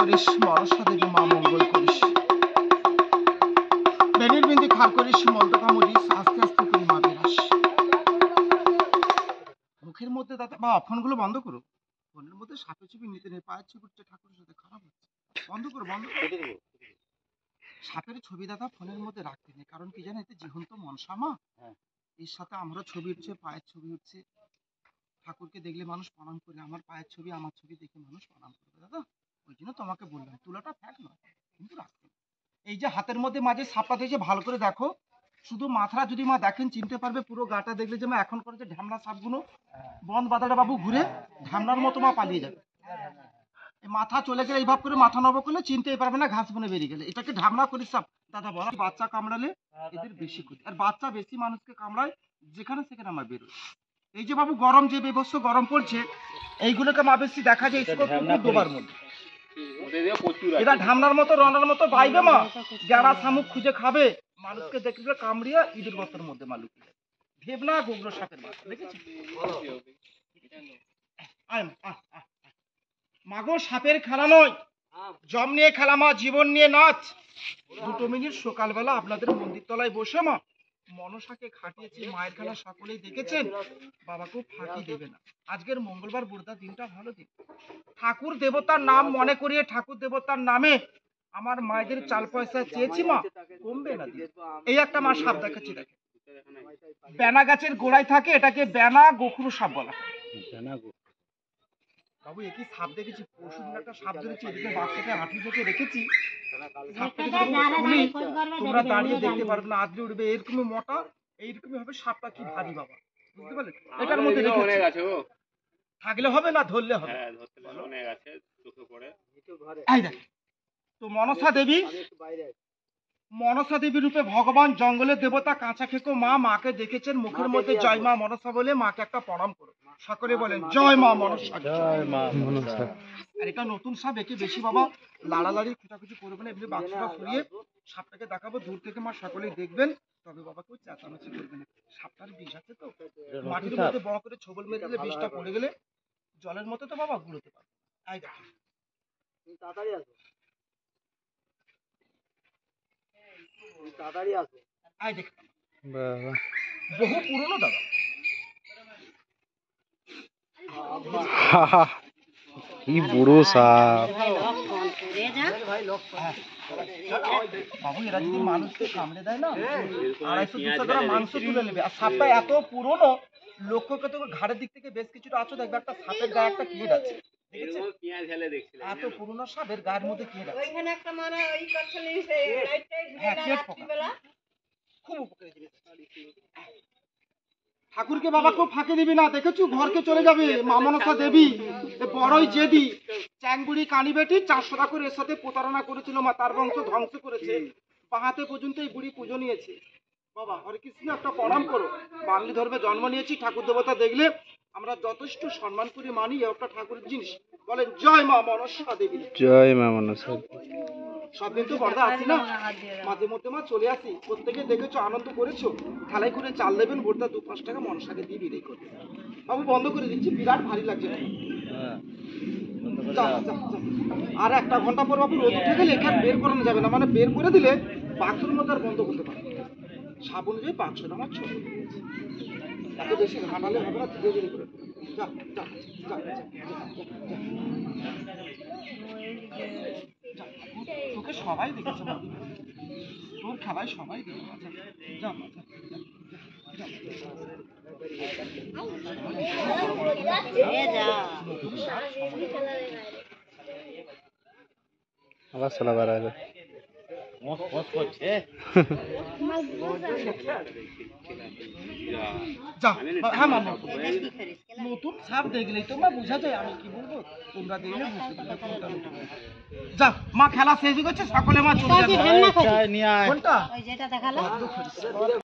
করিস, মনসা দেবী মা মঙ্গল করিস। বেনির বিন্দি খার করিস, মলদকা মরিস, আস্তে আস্তে করে মা বেরাস। মুখের মধ্যে দাদা বা ফোনগুলো বন্ধ করো। ফোনের মধ্যে সাপে ছবি নিতে নেই, পায়ের ছবি উঠছে, ঠাকুরের সাথে খারাপ হচ্ছে। বন্ধ করো, বন্ধ করো। সাপের ছবি দাদা ফোনের মধ্যে রাখতে নেই, কারণ কি জানো, এতে জীবন্ত মনসা মা, এর সাথে আমারও ছবি উঠছে, পায়ের ছবি উঠছে। ঠাকুরকে দেখলে মানুষ প্রণাম করে, আমার পায়ের ছবি আমার ছবি দেখে মানুষ প্রণাম করবে দাদা। ওই জন্য তোমাকে বললাম, তুলাটা ফ্যাট নয়, কিন্তু রাখতে। এই যে হাতের মধ্যে মাঝে সাপটা দিয়ে ভালো করে দেখো, শুধু মাথাটা যদি মা দেখেন চিনতে পারবে, পুরো গাটা দেখলে যে মা এখন করে যে ঢ্যামলা সাপগুলো বন বাদাটা বাবু ঘুরে ঢ্যামলার মতো মা পালিয়ে যাবে। মাথা চলে গেলে এইভাবে করে মাথা নব করলে চিনতেই পারবে না, ঘাস বনে বেরিয়ে গেলে। এটাকে ঢামলা করিস সাপ দাদা বলা। বাচ্চা কামড়ালে এদের বেশি ক্ষতি, আর বাচ্চা বেশি মানুষকে কামড়ায় যেখানে সেখানে আমার বেরোয়। এই যে বাবু গরম যে বেবস্ত গরম পড়ছে, এইগুলোকে মা বেশি দেখা যায় ডোবার মধ্যে। এরা ঢামনার মতো রনার মতো বাইবে মা, যারা শামুক খুঁজে খাবে মানুষকে দেখলে কামড়িয়ে ইঁদুর গর্তের মধ্যে মা লুকিয়ে যায়। ভেবনা গোগ্র সাপের বাচ্চা দেখেছি। মাগো সাপের খেলা নয়, জম নিয়ে খেলা মা, জীবন নিয়ে নাচ। 2 মিনিট সকালবেলা আপনাদের মন্দির তলায় বসে মা মনসাকে খাটিয়েছি, মায়ের খেলা সকলেই দেখেছেন। বাবাকেও ফাঁকি দেবে না। আজকের মঙ্গলবার বুড়দা দিনটা ভালো দিন, ঠাকুর দেবতার নাম মনে করিয়ে ঠাকুর দেবতার নামে আমার মায়েদের চাল পয়সা চেয়েছি মা, কমবে না। এই একটা মা সাপ দেখাচ্ছি, দেখে বেনা গাছের গোড়ায় থাকে, এটাকে বেনা গোখরু সাপ বলা হয়। বাবু একই সাপ দেখেছি, পরশুদিন একটা সাপ ধরেছি, এদিকে বাচ্চাকে হাঁটু থেকে রেখেছি, তোমরা দাঁড়িয়ে দেখতে পারবে না, আদরে উঠবে, এরকমই মোটা, এইরকমই হবে সাপটা, কি ভারী বাবা, বুঝতে পারলে? এটার মধ্যে থাকলে হবে না, ধরলে হবে। তো মনসা দেবী, মনসা দেবী রূপে ভগবান, জঙ্গলের দেবতা, কাঁচা খেকো মা, মাকে দেখেছেন মুখের মধ্যে জয় মা মনসা বলে মাকে একটা প্রণাম করো, সকলে বলেন জয় মা মনসা, জয় মা মনসা। আর এটা নতুন সাপ, একে বেশি বাবা লাড়ালাড়ি খুঁটাখুচি করবে না, এমনি বাক্সটা সরিয়ে সাপটাকে দেখাবো দূর থেকে মা, সকলেই দেখবেন, তবে বাবা কেউ চেঁচামেচি করবে না। সাপটার বিষ আছে তো, মাটির মধ্যে বড় করে ছবল মেরে দিলে বিষটা পড়ে গেলে জলের মতো তো বাবা ঘুরতে পারবে। আই দেখো তাড়াতাড়ি আসো, তাড়াতাড়ি আসো। আই দেখ বাবা, বহু পুরনো দাদা। কি বড় সাপ বাবু, এরা যদি মানুষকে কামড়ে দেয় না 250-200 গ্রাম মাংস তুলে নেবে। আর সাপটা এত পুরনো, লক্ষ্যকে তো ঘাড়ের দিক থেকে বেশ কিছুটা আছো, দেখবে একটা সাপের গায়ে একটা ক্লিপ আছে, এত পুরনো সাপের গায়ের মধ্যে ক্লিপ আছে, খুব উপকারী জিনিস। ঠাকুরকে বাবা কেউ ফাঁকি দিবি না, দেখেছু ঘরকে চলে যাবে মা মনসা দেবী বড়ই জেদি, চ্যাংবুড়ি কানি বেটি 400 টাকা করে এর সাথে প্রতারণা করেছিল মা, তার বংশ ধ্বংস করেছে, বাহাতে পর্যন্ত এই বুড়ি পুজো নিয়েছে। বাবা হরে কৃষ্ণ একটা প্রণাম করো, বাঙালি ধর্মে জন্ম নিয়েছি, ঠাকুর দেবতা দেখলে আমরা যথেষ্ট সম্মান করি, মানি একটা ঠাকুরের জিনিস। বলেন জয় মা মনসা দেবী, জয় মা মনসা। সব দিন তো বর্দা আসি না, মাঝে মধ্যে মা চলে আসি, প্রত্যেকে দেখেছো আনন্দ করেছো, থালাই করে চাল দেবেন, বর্দা 2-5 টাকা মনসাকে দিয়ে বিদায় করবে। বাবু বন্ধ করে দিচ্ছি, বিরাট ভারী লাগছে। আর 1 ঘন্টা পর বাবু রোদ উঠে গেলে এখানে বের করানো যাবে না, মানে বের করে দিলে বাথরুমের মধ্যে আর বন্ধ করতে পারবে। সাবুন যে 500 আমার ছোট, এত বেশি ঘাটালে হবে না, ধীরে ধীরে করে যা যা যা যা। তোকে সবাই দেখেছে, তোর খেলায় সবাই দেখেছে, যা আবার সালাবার আগে নতুন সাপ দেখলেই তোমরা বোঝা যায়, আমি কি বলবো, তোমরা দেখলে বুঝতে পারবে। যা মা খেলা শেষ হয়ে গেছে, সকলে মা চলে যাবে।